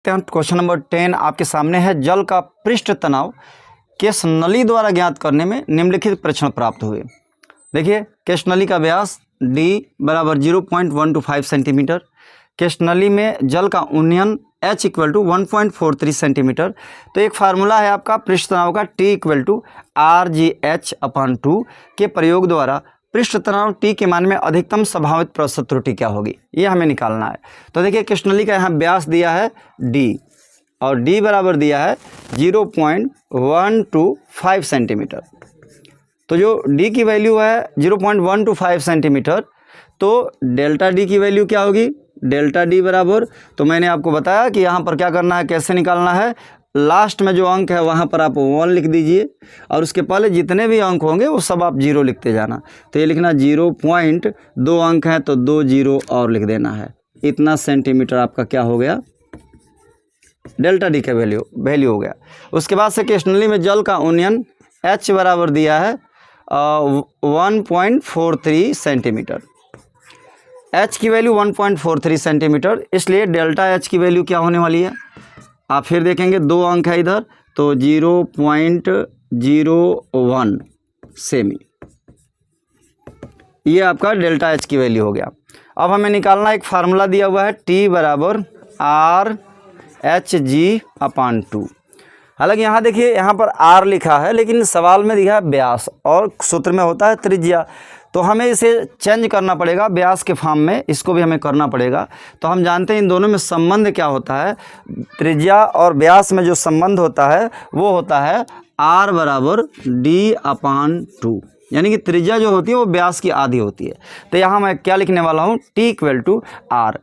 Question number 10 आपके सामने है। जल का पृष्ठ तनाव केश नली द्वारा ज्ञात करने में निम्नलिखित परीक्षण प्राप्त हुए। देखिए, केश नली का व्यास d बराबर 0.125 सेंटीमीटर, केश नली में जल का उन्नयन h इक्वल टू 1.43 सेंटीमीटर। तो एक फार्मूला है आपका पृष्ठ तनाव का, T इक्वल टू RGH/2 के प्रयोग द्वारा पृष्ठ तनाव T के मान में अधिकतम संभावित प्रतिशत त्रुटि क्या होगी, ये हमें निकालना है। तो देखिए, केश नली का यहाँ व्यास दिया है d और d बराबर दिया है 0.125 सेंटीमीटर। तो जो d की वैल्यू है 0.125 सेंटीमीटर, तो डेल्टा d की वैल्यू क्या होगी, डेल्टा d बराबर, तो मैंने आपको बताया कि यहाँ पर क्या करना है, कैसे निकालना है। लास्ट में जो अंक है वहाँ पर आप 1 लिख दीजिए और उसके पहले जितने भी अंक होंगे वो सब आप 0 लिखते जाना। तो ये लिखना 0.2 अंक है तो 2 0 और लिख देना है। इतना सेंटीमीटर आपका क्या हो गया, डेल्टा डी का वैल्यू हो गया। उसके बाद से केश नली में जल का उन्नयन h बराबर दिया है 1.43 सेंटीमीटर। h की वैल्यू 1.43 सेंटीमीटर, इसलिए डेल्टा h की वैल्यू क्या होने वाली है, आप फिर देखेंगे 2 अंक है इधर, तो 0.01 सेमी, ये आपका डेल्टा h की वैल्यू हो गया। अब हमें निकालना एक फार्मूला दिया हुआ है, T बराबर RHG/2। हालांकि यहाँ देखिए, यहाँ पर R लिखा है लेकिन सवाल में दिखा है व्यास और सूत्र में होता है त्रिज्या, तो हमें इसे चेंज करना पड़ेगा व्यास के फॉर्म में, इसको भी हमें करना पड़ेगा। तो हम जानते हैं इन दोनों में संबंध क्या होता है, त्रिज्या और व्यास में जो संबंध होता है वो होता है R बराबर D/2, यानी कि त्रिज्या जो होती है वो व्यास की आधी होती है। तो यहाँ मैं क्या लिखने वाला हूँ, T इक्वल टू R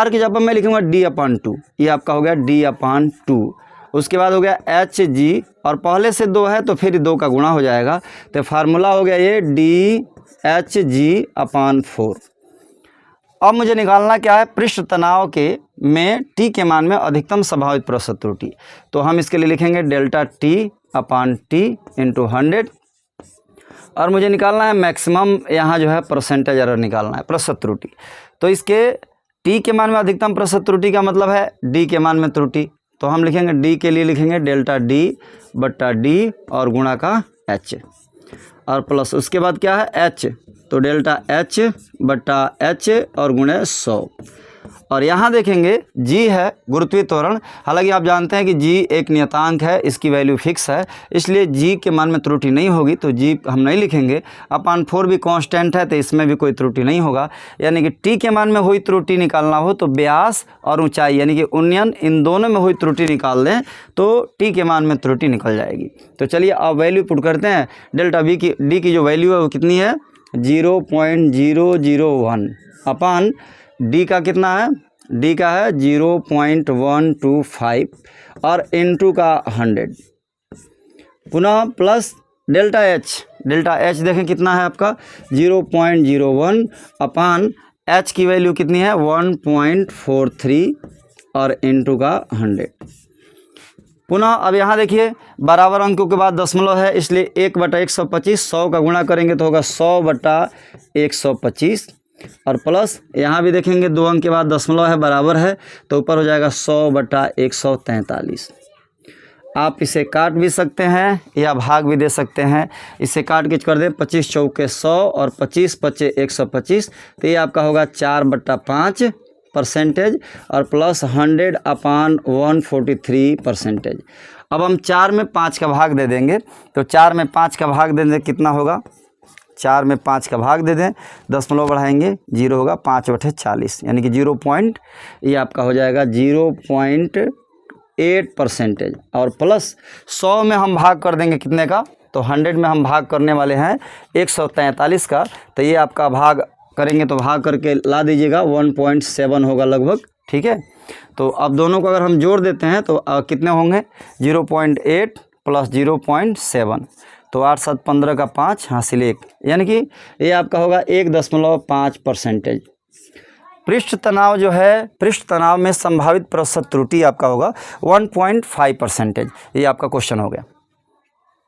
की जगह मैं लिखूँगा D/2, ये आपका हो गया D/2। उसके बाद हो गया HG और पहले से 2 है तो फिर 2 का गुणा हो जाएगा, तो फार्मूला हो गया ये DHG/4। अब मुझे निकालना क्या है, पृष्ठ तनाव के में T के मान में अधिकतम संभावित प्रतिशत त्रुटि। तो हम इसके लिए लिखेंगे डेल्टा T/T इंटू 100 और मुझे निकालना है मैक्सिमम, यहाँ जो है परसेंटेज एरर निकालना है, प्रतिशत त्रुटि। तो इसके T के मान में अधिकतम प्रतिशत त्रुटि का मतलब है D के मान में त्रुटि, तो हम लिखेंगे D के लिए लिखेंगे डेल्टा D/D और गुणा का H और प्लस उसके बाद क्या है H, तो डेल्टा H/H और गुणे 100। और यहाँ देखेंगे G है गुरुत्वीय त्वरण, हालांकि आप जानते हैं कि G एक नियतांक है, इसकी वैल्यू फिक्स है, इसलिए G के मान में त्रुटि नहीं होगी, तो G हम नहीं लिखेंगे। 4 भी कांस्टेंट है तो इसमें भी कोई त्रुटि नहीं होगा। यानी कि T के मान में हुई त्रुटि निकालना हो तो व्यास और ऊंचाई यानी कि उन्नयन, इन दोनों में हुई त्रुटि निकाल दें तो T के मान में त्रुटि निकल जाएगी। तो चलिए अब वैल्यू पुट करते हैं। डेल्टा D की जो वैल्यू है वो कितनी है, 0.001 अपान D का कितना है, D का है 0.125 और इंटू का 100, पुनः प्लस डेल्टा H देखें कितना है आपका 0.01 अपान H की वैल्यू कितनी है 1.43 और इंटू का 100। पुनः अब यहाँ देखिए बराबर अंकों के बाद दशमलव है, इसलिए 1/125, 100 का गुणा करेंगे तो होगा 100/125 और प्लस यहाँ भी देखेंगे 2 अंक के बाद दशमलव है, बराबर है, तो ऊपर हो जाएगा 100/143। आप इसे काट भी सकते हैं या भाग भी दे सकते हैं। इसे काट के कर दें 25 चौके 100 और 25 पचे 125, तो ये आपका होगा 4/5 परसेंटेज और प्लस 100/143 परसेंटेज। अब हम 4 में 5 का भाग दे देंगे, तो 4 में 5 का भाग दे दें कितना होगा, 4 में 5 का भाग दे दें, दशमलव बढ़ाएंगे 0 होगा 5/40, यानी कि 0 पॉइंट, ये आपका हो जाएगा 0.8 परसेंटेज और प्लस 100 में हम भाग कर देंगे कितने का, तो 100 में हम भाग करने वाले हैं 143 का, तो ये आपका भाग करेंगे तो भाग करके ला दीजिएगा 1.7 होगा लगभग, ठीक है। तो अब दोनों को अगर हम जोड़ देते हैं तो कितने होंगे 0.8 प्लस 0.7, तो 8 7 15 का 5 हासिल 1, यानी कि ये आपका होगा 1.5 परसेंटेज। पृष्ठ तनाव जो है, पृष्ठ तनाव में संभावित प्रतिशत त्रुटि आपका होगा 1.5 परसेंटेज। ये आपका क्वेश्चन हो गया।